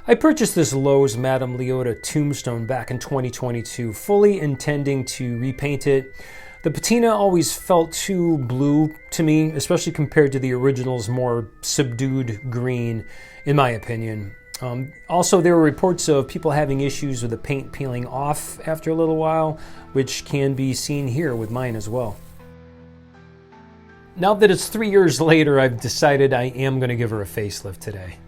I purchased this Lowe's Madame Leota Tombstone back in 2022, fully intending to repaint it. The patina always felt too blue to me, especially compared to the original's more subdued green, in my opinion. Also, there were reports of people having issues with the paint peeling off after a little while, which can be seen here with mine as well. Now that it's 3 years later, I've decided I am going to give her a facelift today.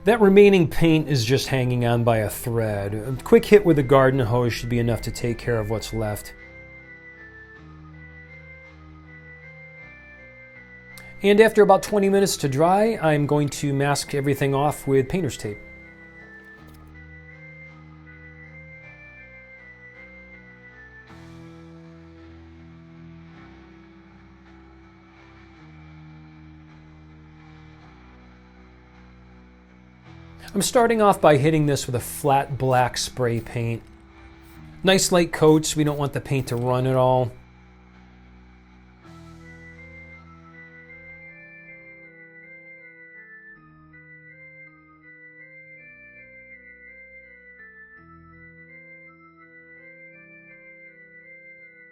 That remaining paint is just hanging on by a thread. A quick hit with a garden hose should be enough to take care of what's left. And after about 20 minutes to dry, I'm going to mask everything off with painter's tape. I'm starting off by hitting this with a flat black spray paint. Nice light coats, we don't want the paint to run at all.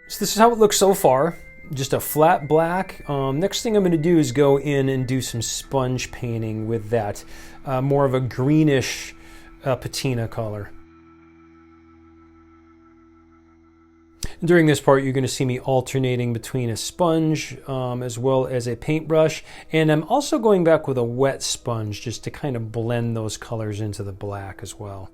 So this is how it looks so far. Just a flat black. Next thing I'm going to do is go in and do some sponge painting with that more of a greenish patina color. During this part, you're going to see me alternating between a sponge as well as a paintbrush, and I'm also going back with a wet sponge just to kind of blend those colors into the black as well.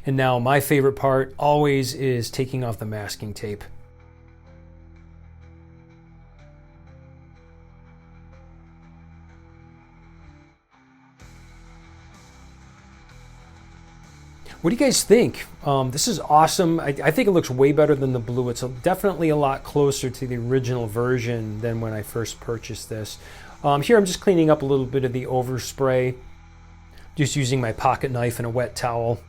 And now my favorite part always is taking off the masking tape. What do you guys think? This is awesome. I think it looks way better than the blue. It's definitely a lot closer to the original version than when I first purchased this. Here I'm just cleaning up a little bit of the overspray, just using my pocket knife and a wet towel.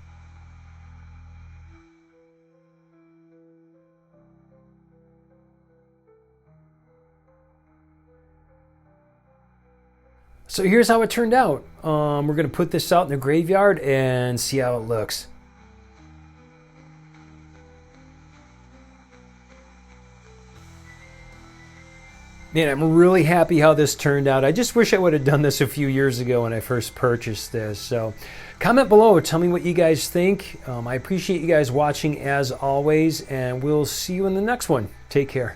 So here's how it turned out. We're going to put this out in the graveyard and see how it looks. Man, I'm really happy how this turned out. I just wish I would have done this a few years ago when I first purchased this. So comment below, tell me what you guys think. I appreciate you guys watching as always, and we'll see you in the next one. Take care.